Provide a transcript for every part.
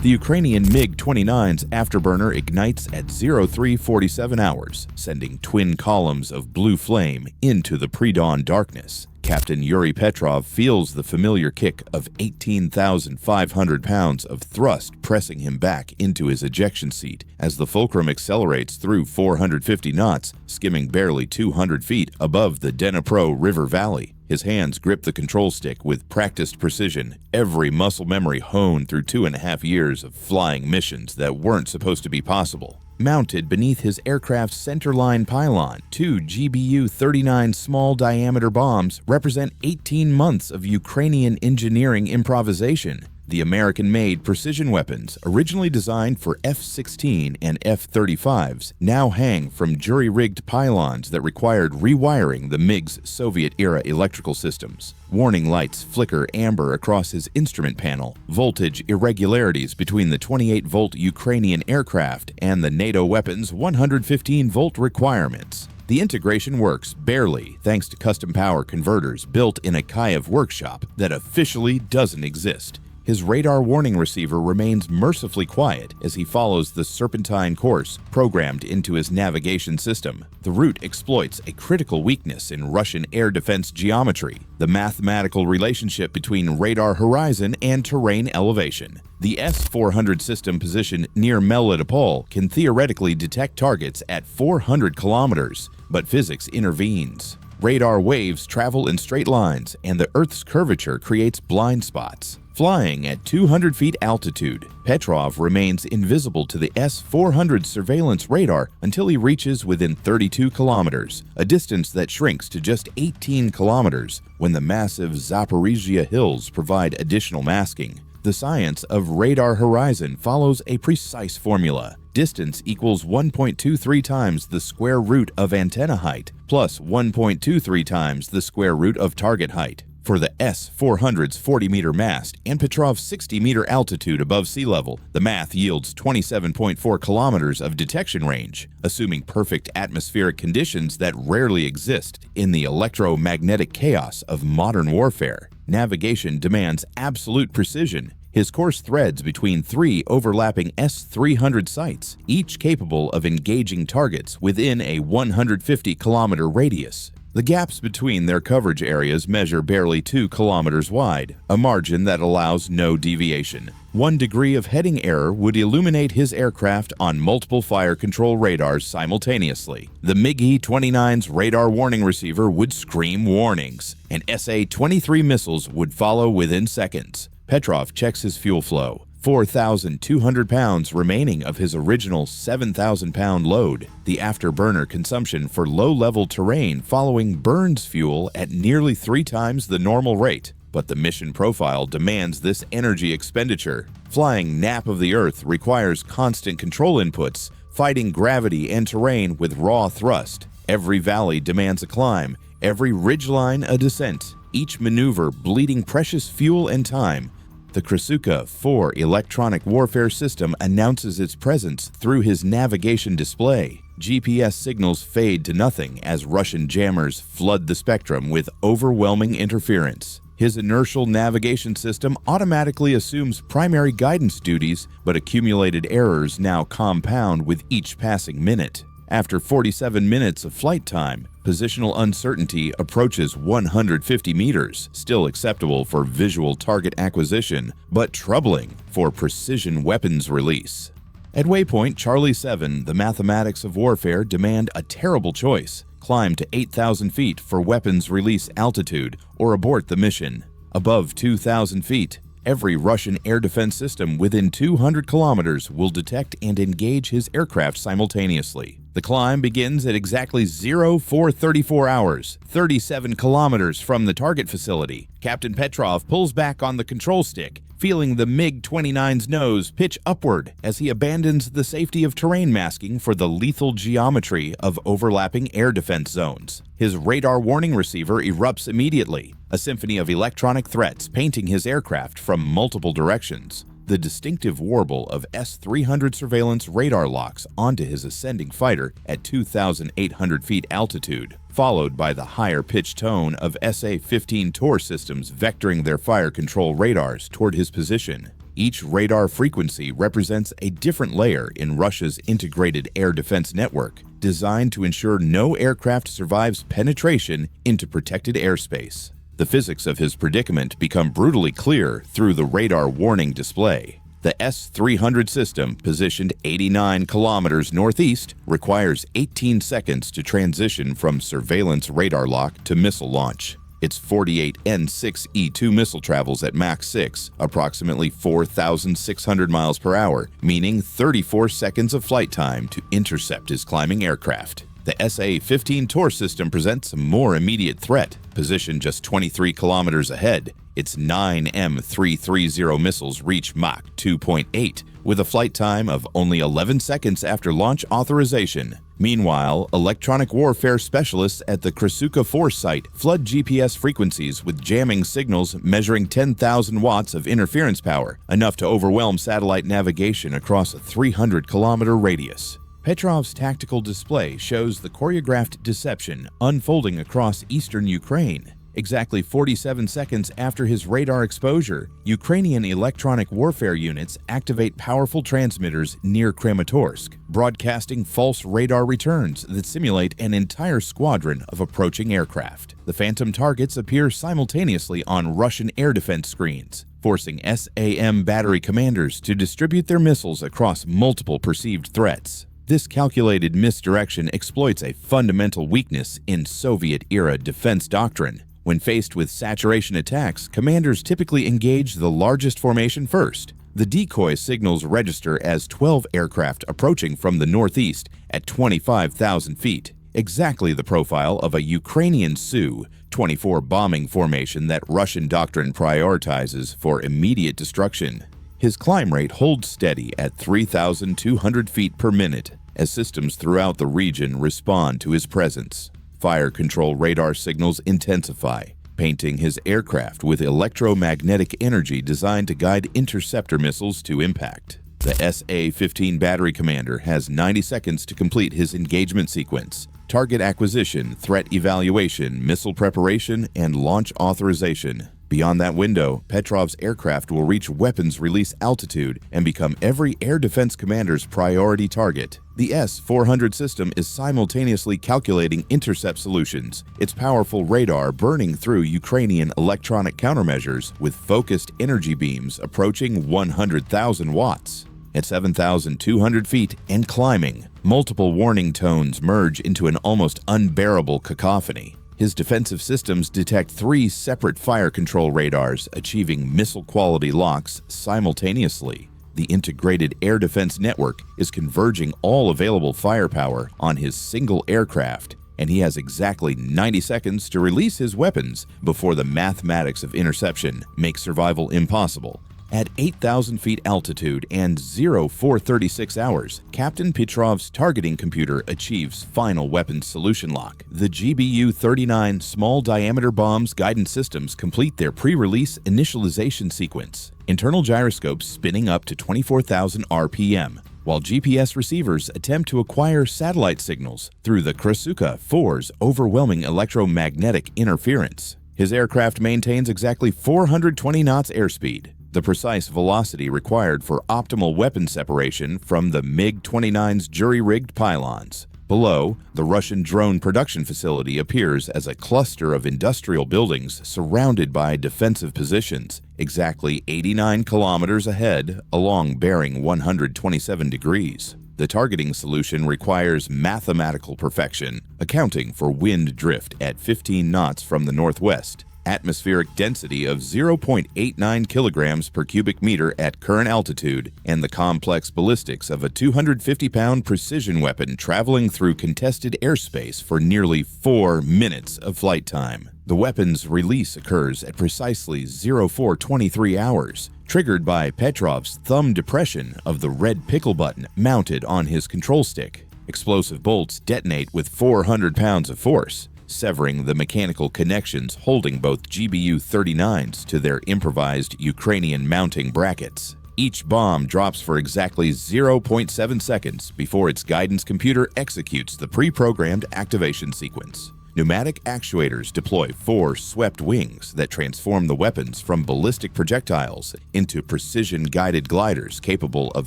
The Ukrainian MiG-29's afterburner ignites at 0347 hours, sending twin columns of blue flame into the pre-dawn darkness. Captain Yuri Petrov feels the familiar kick of 18,500 pounds of thrust pressing him back into his ejection seat as the fulcrum accelerates through 450 knots, skimming barely 200 feet above the Dnipro River Valley. His hands grip the control stick with practiced precision, every muscle memory honed through 2.5 years of flying missions that weren't supposed to be possible. Mounted beneath his aircraft's centerline pylon, 2 GBU-39 small-diameter bombs represent 18 months of Ukrainian engineering improvisation. The American-made precision weapons, originally designed for F-16 and F-35s, now hang from jury-rigged pylons that required rewiring the MiG's Soviet-era electrical systems. Warning lights flicker amber across his instrument panel, voltage irregularities between the 28-volt Ukrainian aircraft and the NATO weapon's 115-volt requirements. The integration works barely thanks to custom power converters built in a Kyiv workshop that officially doesn't exist. His radar warning receiver remains mercifully quiet as he follows the serpentine course programmed into his navigation system. The route exploits a critical weakness in Russian air defense geometry, the mathematical relationship between radar horizon and terrain elevation. The S-400 system positioned near Melitopol can theoretically detect targets at 400 kilometers, but physics intervenes. Radar waves travel in straight lines, and the Earth's curvature creates blind spots. Flying at 200 feet altitude, Petrov remains invisible to the S-400 surveillance radar until he reaches within 32 kilometers, a distance that shrinks to just 18 kilometers when the massive Zaporizhia hills provide additional masking. The science of radar horizon follows a precise formula. Distance equals 1.23 times the square root of antenna height, plus 1.23 times the square root of target height. For the S-400's 40-meter mast and Petrov's 60-meter altitude above sea level, the math yields 27.4 kilometers of detection range, assuming perfect atmospheric conditions that rarely exist in the electromagnetic chaos of modern warfare. Navigation demands absolute precision. His course threads between 3 overlapping S-300 sites, each capable of engaging targets within a 150-kilometer radius. The gaps between their coverage areas measure barely 2 kilometers wide, a margin that allows no deviation. 1 degree of heading error would illuminate his aircraft on multiple fire control radars simultaneously. The MiG-29's radar warning receiver would scream warnings, and SA-23 missiles would follow within seconds. Petrov checks his fuel flow. 4,200 pounds remaining of his original 7,000-pound load. The afterburner consumption for low-level terrain following burns fuel at nearly 3 times the normal rate. But the mission profile demands this energy expenditure. Flying nap of the Earth requires constant control inputs, fighting gravity and terrain with raw thrust. Every valley demands a climb, every ridgeline a descent, each maneuver bleeding precious fuel and time. The Krasuka 4 electronic warfare system announces its presence through his navigation display. GPS signals fade to nothing as Russian jammers flood the spectrum with overwhelming interference. His inertial navigation system automatically assumes primary guidance duties, but accumulated errors now compound with each passing minute. After 47 minutes of flight time, positional uncertainty approaches 150 meters, still acceptable for visual target acquisition, but troubling for precision weapons release. At waypoint Charlie 7, the mathematics of warfare demand a terrible choice: climb to 8,000 feet for weapons release altitude, or abort the mission. Above 2,000 feet, every Russian air defense system within 200 kilometers will detect and engage his aircraft simultaneously. The climb begins at exactly 0434 hours, 37 kilometers from the target facility. Captain Petrov pulls back on the control stick, feeling the MiG-29's nose pitch upward as he abandons the safety of terrain masking for the lethal geometry of overlapping air defense zones. His radar warning receiver erupts immediately, a symphony of electronic threats painting his aircraft from multiple directions. The distinctive warble of S-300 surveillance radar locks onto his ascending fighter at 2,800 feet altitude, followed by the higher-pitched tone of SA-15 Tor systems vectoring their fire control radars toward his position. Each radar frequency represents a different layer in Russia's integrated air defense network, designed to ensure no aircraft survives penetration into protected airspace. The physics of his predicament become brutally clear through the radar warning display. The S-300 system, positioned 89 kilometers northeast, requires 18 seconds to transition from surveillance radar lock to missile launch. Its 48 N-6E2 missile travels at Mach 6, approximately 4,600 miles per hour, meaning 34 seconds of flight time to intercept his climbing aircraft. The SA-15 Tor system presents a more immediate threat, positioned just 23 kilometers ahead. Its 9 M330 missiles reach Mach 2.8, with a flight time of only 11 seconds after launch authorization. Meanwhile, electronic warfare specialists at the Krasuka 4 site flood GPS frequencies with jamming signals measuring 10,000 watts of interference power, enough to overwhelm satellite navigation across a 300-kilometer radius. Petrov's tactical display shows the choreographed deception unfolding across eastern Ukraine. Exactly 47 seconds after his radar exposure, Ukrainian electronic warfare units activate powerful transmitters near Kramatorsk, broadcasting false radar returns that simulate an entire squadron of approaching aircraft. The phantom targets appear simultaneously on Russian air defense screens, forcing SAM battery commanders to distribute their missiles across multiple perceived threats. This calculated misdirection exploits a fundamental weakness in Soviet-era defense doctrine. When faced with saturation attacks, commanders typically engage the largest formation first. The decoy signals register as 12 aircraft approaching from the northeast at 25,000 feet, exactly the profile of a Ukrainian Su-24 bombing formation that Russian doctrine prioritizes for immediate destruction. His climb rate holds steady at 3,200 feet per minute as systems throughout the region respond to his presence. Fire control radar signals intensify, painting his aircraft with electromagnetic energy designed to guide interceptor missiles to impact. The SA-15 battery commander has 90 seconds to complete his engagement sequence: target acquisition, threat evaluation, missile preparation, and launch authorization. Beyond that window, Petrov's aircraft will reach weapons release altitude and become every air defense commander's priority target. The S-400 system is simultaneously calculating intercept solutions, its powerful radar burning through Ukrainian electronic countermeasures with focused energy beams approaching 100,000 watts. At 7,200 feet and climbing, multiple warning tones merge into an almost unbearable cacophony. His defensive systems detect 3 separate fire control radars, achieving missile-quality locks simultaneously. The integrated air defense network is converging all available firepower on his single aircraft, and he has exactly 90 seconds to release his weapons before the mathematics of interception make survival impossible. At 8,000 feet altitude and 0436 hours, Captain Petrov's targeting computer achieves final weapons solution lock. The GBU-39 small-diameter bombs guidance systems complete their pre-release initialization sequence, internal gyroscopes spinning up to 24,000 RPM, while GPS receivers attempt to acquire satellite signals through the Krasuka 4's overwhelming electromagnetic interference. His aircraft maintains exactly 420 knots airspeed, the precise velocity required for optimal weapon separation from the MiG-29's jury-rigged pylons. Below, the Russian drone production facility appears as a cluster of industrial buildings surrounded by defensive positions, exactly 89 kilometers ahead along bearing 127 degrees. The targeting solution requires mathematical perfection, accounting for wind drift at 15 knots from the northwest, atmospheric density of 0.89 kilograms per cubic meter at current altitude, and the complex ballistics of a 250-pound precision weapon traveling through contested airspace for nearly 4 minutes of flight time. The weapon's release occurs at precisely 0423 hours, triggered by Petrov's thumb depression of the red pickle button mounted on his control stick. Explosive bolts detonate with 400 pounds of force, severing the mechanical connections holding both GBU-39s to their improvised Ukrainian mounting brackets. Each bomb drops for exactly 0.7 seconds before its guidance computer executes the pre-programmed activation sequence. Pneumatic actuators deploy 4 swept wings that transform the weapons from ballistic projectiles into precision-guided gliders capable of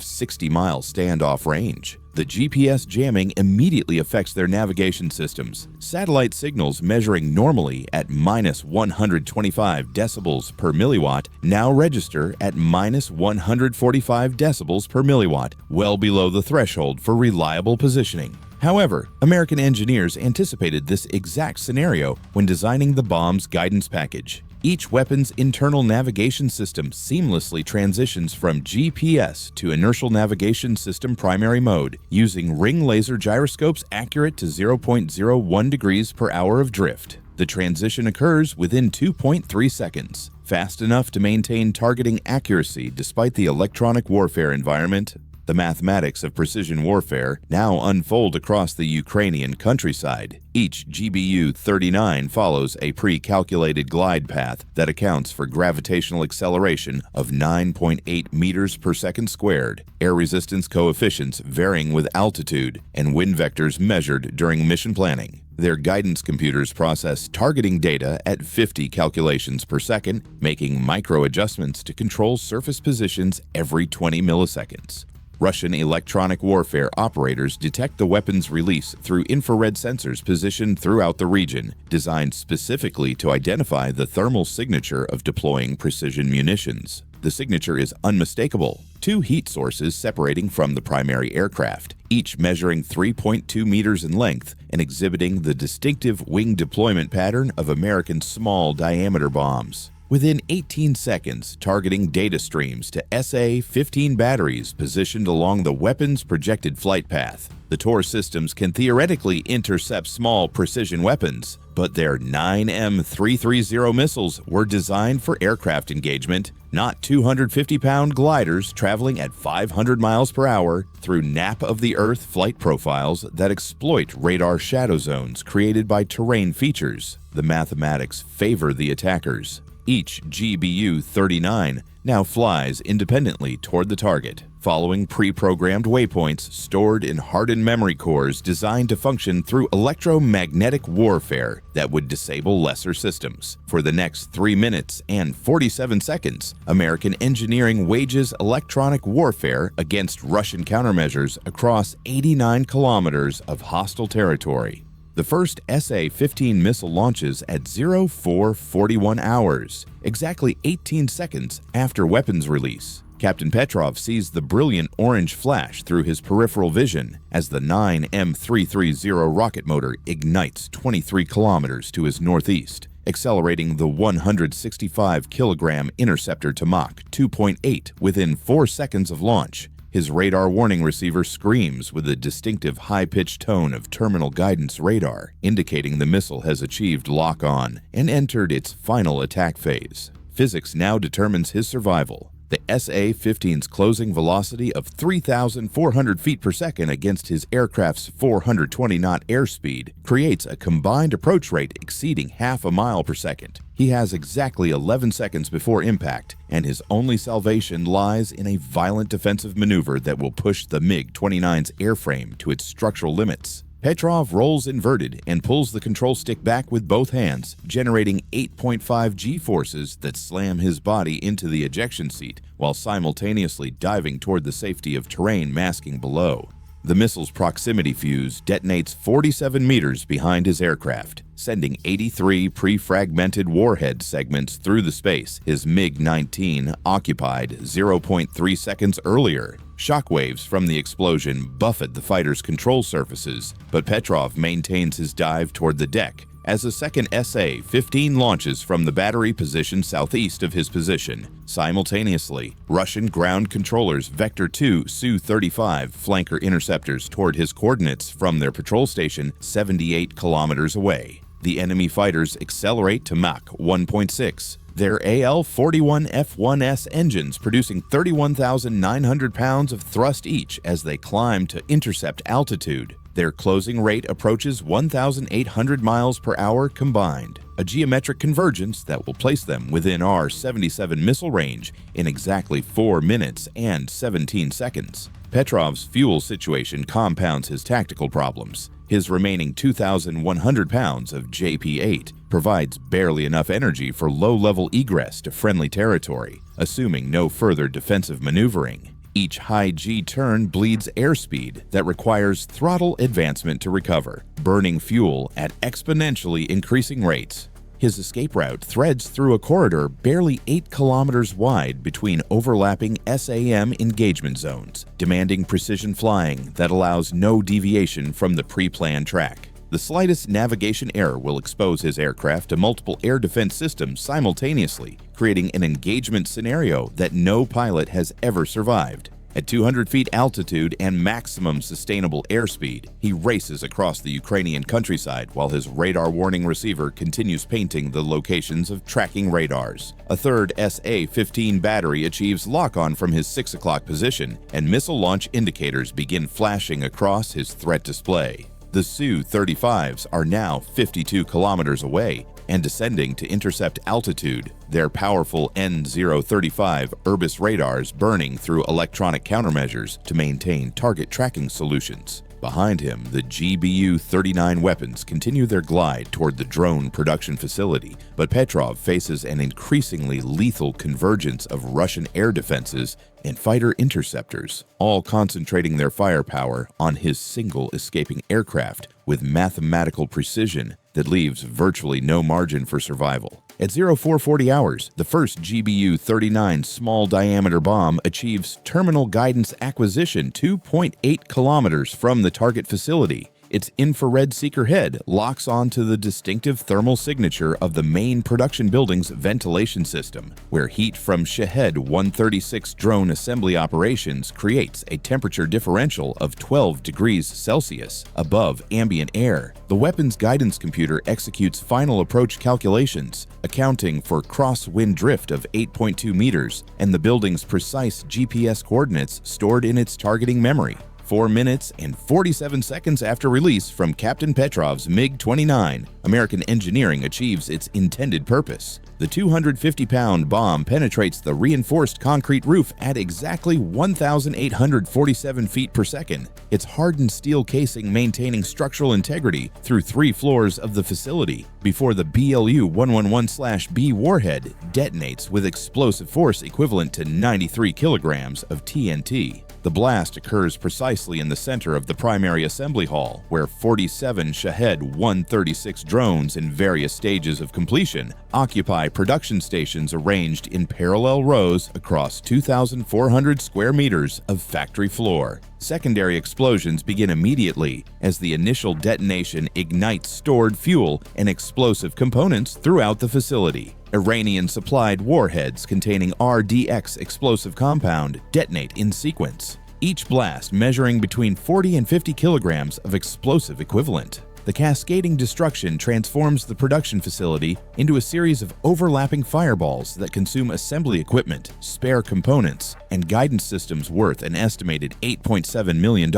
60-mile standoff range. The GPS jamming immediately affects their navigation systems. Satellite signals measuring normally at -125 decibels per milliwatt now register at -145 decibels per milliwatt, well below the threshold for reliable positioning. However, American engineers anticipated this exact scenario when designing the bomb's guidance package. Each weapon's internal navigation system seamlessly transitions from GPS to inertial navigation system primary mode, using ring laser gyroscopes accurate to 0.01 degrees per hour of drift. The transition occurs within 2.3 seconds, fast enough to maintain targeting accuracy despite the electronic warfare environment. The mathematics of precision warfare now unfold across the Ukrainian countryside. Each GBU-39 follows a pre-calculated glide path that accounts for gravitational acceleration of 9.8 meters per second squared, air resistance coefficients varying with altitude, and wind vectors measured during mission planning. Their guidance computers process targeting data at 50 calculations per second, making micro-adjustments to control surface positions every 20 milliseconds. Russian electronic warfare operators detect the weapon's release through infrared sensors positioned throughout the region, designed specifically to identify the thermal signature of deploying precision munitions. The signature is unmistakable. 2 heat sources separating from the primary aircraft, each measuring 3.2 meters in length and exhibiting the distinctive wing deployment pattern of American small-diameter bombs. Within 18 seconds, targeting data streams to SA-15 batteries positioned along the weapon's projected flight path. The TOR systems can theoretically intercept small precision weapons, but their 9M330 missiles were designed for aircraft engagement, not 250-pound gliders traveling at 500 miles per hour through nap-of-the-earth flight profiles that exploit radar shadow zones created by terrain features. The mathematics favor the attackers. Each GBU-39 now flies independently toward the target, following pre-programmed waypoints stored in hardened memory cores designed to function through electromagnetic warfare that would disable lesser systems. For the next 3 minutes and 47 seconds, American engineering wages electronic warfare against Russian countermeasures across 89 kilometers of hostile territory. The first SA-15 missile launches at 0441 hours, exactly 18 seconds after weapons release. Captain Petrov sees the brilliant orange flash through his peripheral vision as the 9M330 rocket motor ignites 23 kilometers to his northeast, accelerating the 165-kilogram interceptor to Mach 2.8 within 4 seconds of launch. His radar warning receiver screams with a distinctive high-pitched tone of terminal guidance radar, indicating the missile has achieved lock-on and entered its final attack phase. Physics now determines his survival. The SA-15's closing velocity of 3,400 feet per second against his aircraft's 420-knot airspeed creates a combined approach rate exceeding half a mile per second. He has exactly 11 seconds before impact, and his only salvation lies in a violent defensive maneuver that will push the MiG-29's airframe to its structural limits. Petrov rolls inverted and pulls the control stick back with both hands, generating 8.5 G-forces that slam his body into the ejection seat while simultaneously diving toward the safety of terrain masking below. The missile's proximity fuse detonates 47 meters behind his aircraft, sending 83 pre-fragmented warhead segments through the space his MiG-19 occupied 0.3 seconds earlier. Shockwaves from the explosion buffet the fighter's control surfaces, but Petrov maintains his dive toward the deck as a second SA-15 launches from the battery position southeast of his position. Simultaneously, Russian ground controllers vector 2 Su-35 flanker interceptors toward his coordinates from their patrol station 78 kilometers away. The enemy fighters accelerate to Mach 1.6. Their AL-41F1S engines producing 31,900 pounds of thrust each as they climb to intercept altitude. Their closing rate approaches 1,800 miles per hour combined, a geometric convergence that will place them within our 77 missile range in exactly 4 minutes and 17 seconds. Petrov's fuel situation compounds his tactical problems. His remaining 2,100 pounds of JP-8 provides barely enough energy for low-level egress to friendly territory, assuming no further defensive maneuvering. Each high G turn bleeds airspeed that requires throttle advancement to recover, burning fuel at exponentially increasing rates. His escape route threads through a corridor barely 8 kilometers wide between overlapping SAM engagement zones, demanding precision flying that allows no deviation from the pre-planned track. The slightest navigation error will expose his aircraft to multiple air defense systems simultaneously, creating an engagement scenario that no pilot has ever survived. At 200 feet altitude and maximum sustainable airspeed, he races across the Ukrainian countryside while his radar warning receiver continues painting the locations of tracking radars. A third SA-15 battery achieves lock-on from his 6 o'clock position, and missile launch indicators begin flashing across his threat display. The Su-35s are now 52 kilometers away and descending to intercept altitude, their powerful N-035 Urbis radars burning through electronic countermeasures to maintain target tracking solutions. Behind him, the GBU-39 weapons continue their glide toward the drone production facility, but Petrov faces an increasingly lethal convergence of Russian air defenses and fighter interceptors, all concentrating their firepower on his single escaping aircraft with mathematical precision that leaves virtually no margin for survival. At 0440 hours, the first GBU-39 small-diameter bomb achieves terminal guidance acquisition 2.8 kilometers from the target facility. Its infrared seeker head locks onto the distinctive thermal signature of the main production building's ventilation system, where heat from Shahed-136 drone assembly operations creates a temperature differential of 12 degrees Celsius above ambient air. The weapon's guidance computer executes final approach calculations, accounting for crosswind drift of 8.2 meters and the building's precise GPS coordinates stored in its targeting memory. 4 minutes and 47 seconds after release from Captain Petrov's MiG-29, American engineering achieves its intended purpose. The 250-pound bomb penetrates the reinforced concrete roof at exactly 1,847 feet per second, its hardened steel casing maintaining structural integrity through 3 floors of the facility, before the BLU-111/B warhead detonates with explosive force equivalent to 93 kilograms of TNT. The blast occurs precisely in the center of the primary assembly hall, where 47 Shahed-136 drones in various stages of completion occupy production stations arranged in parallel rows across 2,400 square meters of factory floor. Secondary explosions begin immediately as the initial detonation ignites stored fuel and explosive components throughout the facility. Iranian-supplied warheads containing RDX explosive compound detonate in sequence, each blast measuring between 40 and 50 kilograms of explosive equivalent. The cascading destruction transforms the production facility into a series of overlapping fireballs that consume assembly equipment, spare components, and guidance systems worth an estimated $8.7 million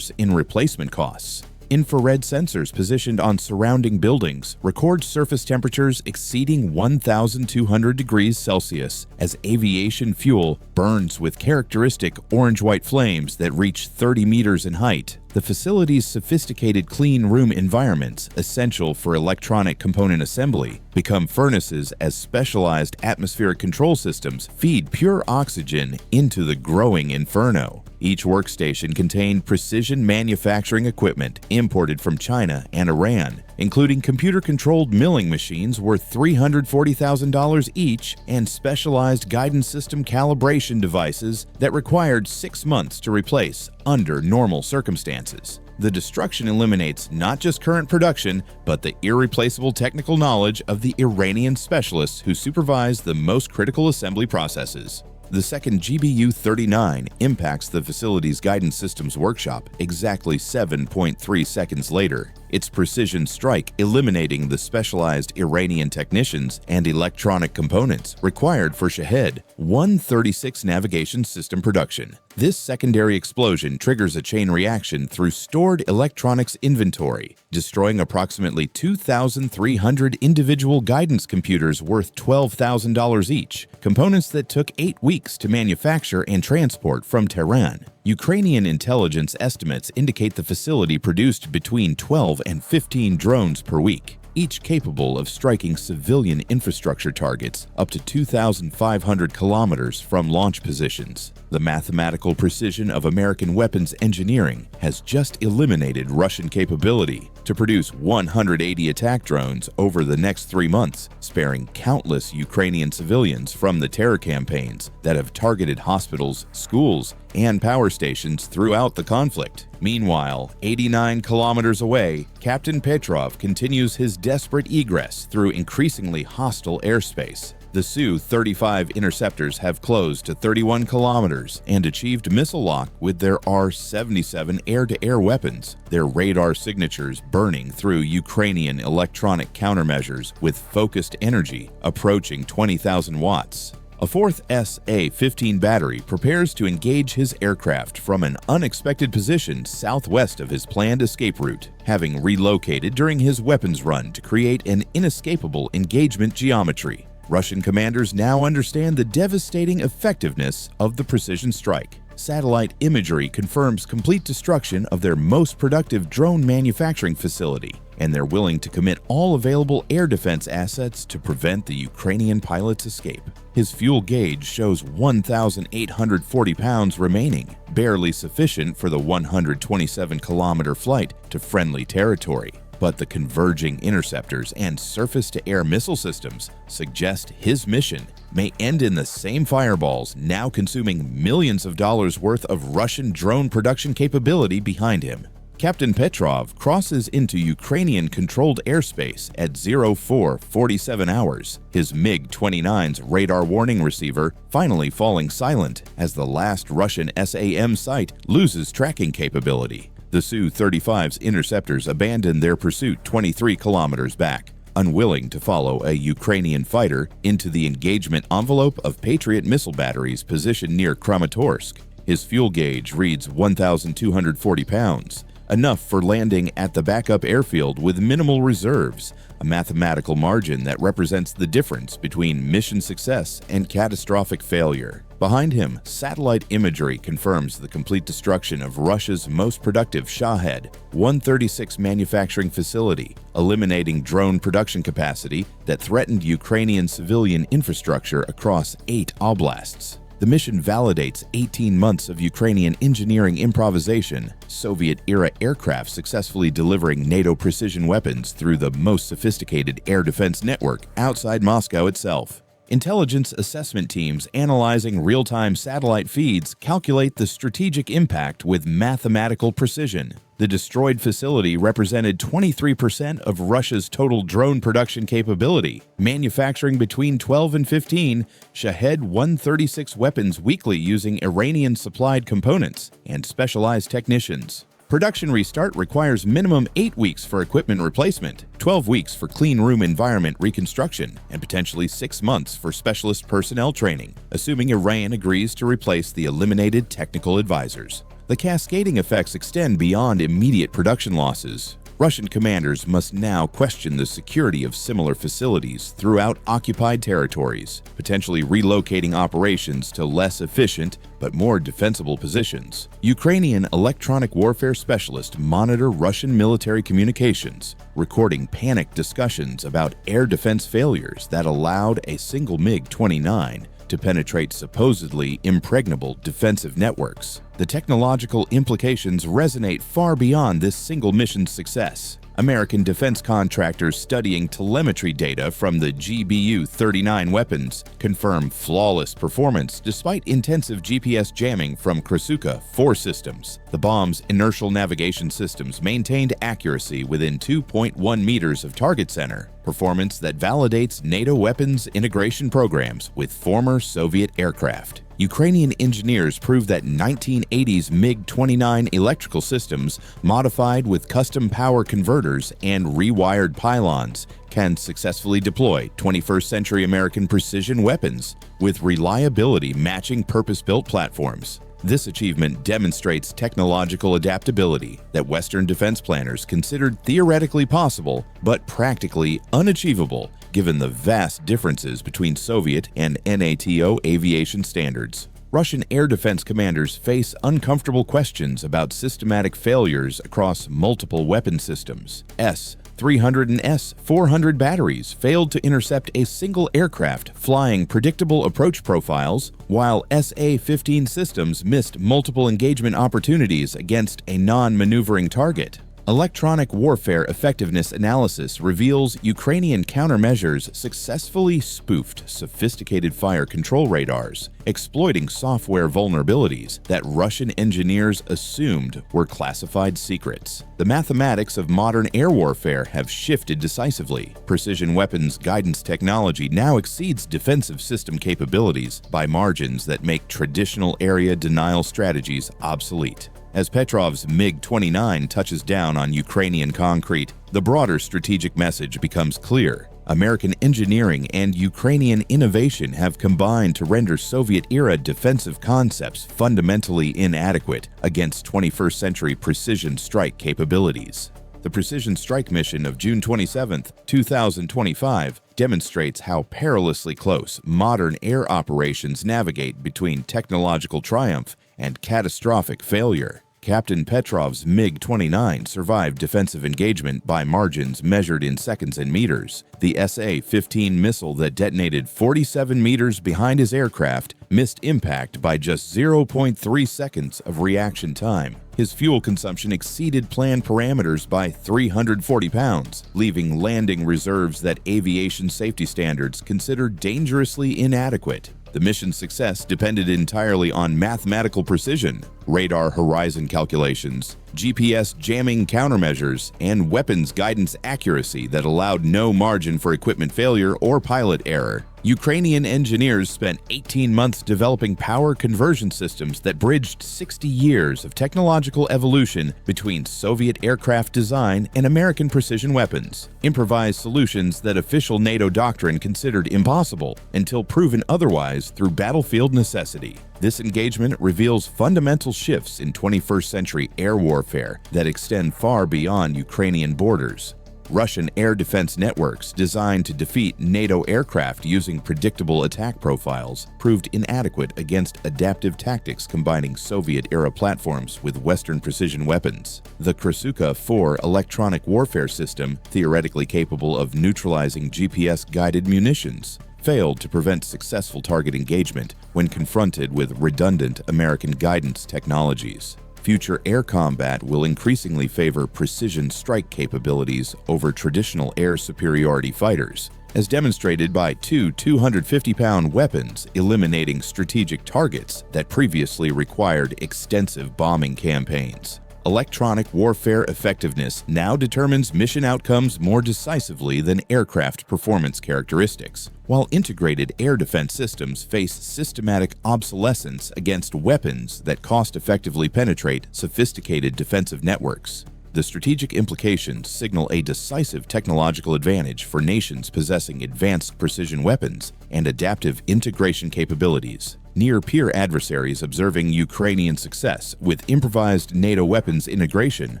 in replacement costs. Infrared sensors positioned on surrounding buildings record surface temperatures exceeding 1,200 degrees Celsius as aviation fuel burns with characteristic orange-white flames that reach 30 meters in height. The facility's sophisticated clean room environments, essential for electronic component assembly, become furnaces as specialized atmospheric control systems feed pure oxygen into the growing inferno. Each workstation contained precision manufacturing equipment imported from China and Iran, including computer-controlled milling machines worth $340,000 each and specialized guidance system calibration devices that required 6 months to replace under normal circumstances. The destruction eliminates not just current production, but the irreplaceable technical knowledge of the Iranian specialists who supervise the most critical assembly processes. The second GBU-39 impacts the facility's guidance systems workshop exactly 7.3 seconds later, its precision strike eliminating the specialized Iranian technicians and electronic components required for Shahed-136 navigation system production. This secondary explosion triggers a chain reaction through stored electronics inventory, destroying approximately 2,300 individual guidance computers worth $12,000 each, components that took 8 weeks to manufacture and transport from Tehran. Ukrainian intelligence estimates indicate the facility produced between 12 and 15 drones per week, each capable of striking civilian infrastructure targets up to 2,500 kilometers from launch positions. The mathematical precision of American weapons engineering has just eliminated Russian capability to produce 180 attack drones over the next 3 months, sparing countless Ukrainian civilians from the terror campaigns that have targeted hospitals, schools, and power stations throughout the conflict. Meanwhile, 89 kilometers away, Captain Petrov continues his desperate egress through increasingly hostile airspace. The Su-35 interceptors have closed to 31 kilometers and achieved missile lock with their R-77 air-to-air weapons, their radar signatures burning through Ukrainian electronic countermeasures with focused energy approaching 20,000 watts. A fourth SA-15 battery prepares to engage his aircraft from an unexpected position southwest of his planned escape route, having relocated during his weapons run to create an inescapable engagement geometry. Russian commanders now understand the devastating effectiveness of the precision strike. Satellite imagery confirms complete destruction of their most productive drone manufacturing facility, and they're willing to commit all available air defense assets to prevent the Ukrainian pilot's escape. His fuel gauge shows 1,840 pounds remaining, barely sufficient for the 127-kilometer flight to friendly territory. But the converging interceptors and surface-to-air missile systems suggest his mission may end in the same fireballs, now consuming millions of dollars worth of Russian drone production capability behind him. Captain Petrov crosses into Ukrainian-controlled airspace at 04:47 hours, his MiG-29's radar warning receiver finally falling silent as the last Russian SAM site loses tracking capability. The Su-35's interceptors abandoned their pursuit 23 kilometers back, unwilling to follow a Ukrainian fighter into the engagement envelope of Patriot missile batteries positioned near Kramatorsk. His fuel gauge reads 1,240 pounds, enough for landing at the backup airfield with minimal reserves, a mathematical margin that represents the difference between mission success and catastrophic failure. Behind him, satellite imagery confirms the complete destruction of Russia's most productive Shahed 136 manufacturing facility, eliminating drone production capacity that threatened Ukrainian civilian infrastructure across 8 oblasts. The mission validates 18 months of Ukrainian engineering improvisation, Soviet-era aircraft successfully delivering NATO precision weapons through the most sophisticated air defense network outside Moscow itself. Intelligence assessment teams analyzing real-time satellite feeds calculate the strategic impact with mathematical precision. The destroyed facility represented 23% of Russia's total drone production capability, manufacturing between 12 and 15 Shahed 136 weapons weekly using Iranian-supplied components and specialized technicians. Production restart requires minimum 8 weeks for equipment replacement, 12 weeks for clean room environment reconstruction, and potentially 6 months for specialist personnel training, assuming Iran agrees to replace the eliminated technical advisors. The cascading effects extend beyond immediate production losses. Russian commanders must now question the security of similar facilities throughout occupied territories, potentially relocating operations to less efficient but more defensible positions. Ukrainian electronic warfare specialists monitor Russian military communications, recording panicked discussions about air defense failures that allowed a single MiG-29 to penetrate supposedly impregnable defensive networks. The technological implications resonate far beyond this single mission's success. American defense contractors studying telemetry data from the GBU-39 weapons confirm flawless performance despite intensive GPS jamming from Krasuka-4 systems. The bomb's inertial navigation systems maintained accuracy within 2.1 meters of target center, performance that validates NATO weapons integration programs with former Soviet aircraft. Ukrainian engineers proved that 1980s MiG-29 electrical systems, modified with custom power converters and rewired pylons, can successfully deploy 21st-century American precision weapons with reliability matching purpose-built platforms. This achievement demonstrates technological adaptability that Western defense planners considered theoretically possible but practically unachievable given the vast differences between Soviet and NATO aviation standards. Russian air defense commanders face uncomfortable questions about systematic failures across multiple weapon systems. S-300 and S-400 batteries failed to intercept a single aircraft flying predictable approach profiles, while SA-15 systems missed multiple engagement opportunities against a non-maneuvering target. Electronic warfare effectiveness analysis reveals Ukrainian countermeasures successfully spoofed sophisticated fire control radars, exploiting software vulnerabilities that Russian engineers assumed were classified secrets. The mathematics of modern air warfare have shifted decisively. Precision weapons guidance technology now exceeds defensive system capabilities by margins that make traditional area denial strategies obsolete. As Petrov's MiG-29 touches down on Ukrainian concrete, the broader strategic message becomes clear. American engineering and Ukrainian innovation have combined to render Soviet-era defensive concepts fundamentally inadequate against 21st century precision strike capabilities. The Precision Strike mission of June 27, 2025 demonstrates how perilously close modern air operations navigate between technological triumph and catastrophic failure. Captain Petrov's MiG-29 survived defensive engagement by margins measured in seconds and meters. The SA-15 missile that detonated 47 meters behind his aircraft missed impact by just 0.3 seconds of reaction time. His fuel consumption exceeded planned parameters by 340 pounds, leaving landing reserves that aviation safety standards consider dangerously inadequate. The mission's success depended entirely on mathematical precision, radar horizon calculations, GPS jamming countermeasures, and weapons guidance accuracy that allowed no margin for equipment failure or pilot error. Ukrainian engineers spent 18 months developing power conversion systems that bridged 60 years of technological evolution between Soviet aircraft design and American precision weapons, improvised solutions that official NATO doctrine considered impossible until proven otherwise through battlefield necessity. This engagement reveals fundamental shifts in 21st century air warfare that extend far beyond Ukrainian borders. Russian air defense networks designed to defeat NATO aircraft using predictable attack profiles proved inadequate against adaptive tactics combining Soviet-era platforms with Western precision weapons. The Krasuka-4 electronic warfare system, theoretically capable of neutralizing GPS-guided munitions, failed to prevent successful target engagement when confronted with redundant American guidance technologies. Future air combat will increasingly favor precision strike capabilities over traditional air superiority fighters, as demonstrated by two 250-pound weapons eliminating strategic targets that previously required extensive bombing campaigns. Electronic warfare effectiveness now determines mission outcomes more decisively than aircraft performance characteristics, while integrated air defense systems face systematic obsolescence against weapons that cost-effectively penetrate sophisticated defensive networks. The strategic implications signal a decisive technological advantage for nations possessing advanced precision weapons and adaptive integration capabilities. Near-peer adversaries observing Ukrainian success with improvised NATO weapons integration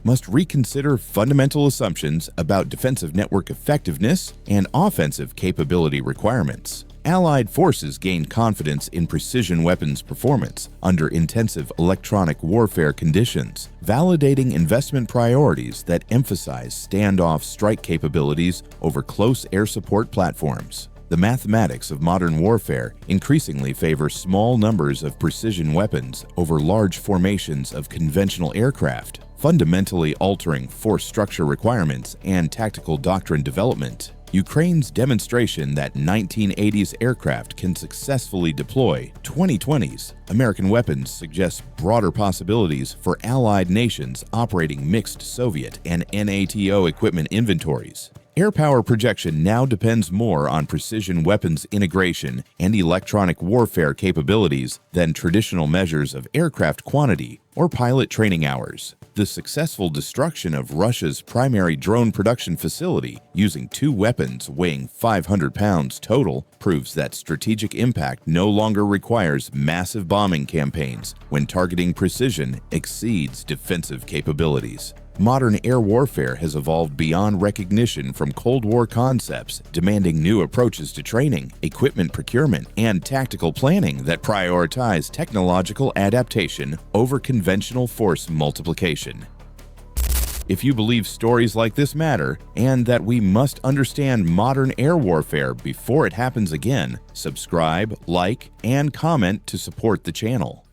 must reconsider fundamental assumptions about defensive network effectiveness and offensive capability requirements. Allied forces gained confidence in precision weapons performance under intensive electronic warfare conditions, validating investment priorities that emphasize standoff strike capabilities over close air support platforms. The mathematics of modern warfare increasingly favor small numbers of precision weapons over large formations of conventional aircraft, fundamentally altering force structure requirements and tactical doctrine development. Ukraine's demonstration that 1980s aircraft can successfully deploy 2020s American weapons suggests broader possibilities for allied nations operating mixed Soviet and NATO equipment inventories. Air power projection now depends more on precision weapons integration and electronic warfare capabilities than traditional measures of aircraft quantity or pilot training hours. The successful destruction of Russia's primary drone production facility using 2 weapons weighing 500 pounds total proves that strategic impact no longer requires massive bombing campaigns when targeting precision exceeds defensive capabilities. Modern air warfare has evolved beyond recognition from Cold War concepts, demanding new approaches to training, equipment procurement, and tactical planning that prioritize technological adaptation over conventional force multiplication. If you believe stories like this matter and that we must understand modern air warfare before it happens again, subscribe, like, and comment to support the channel.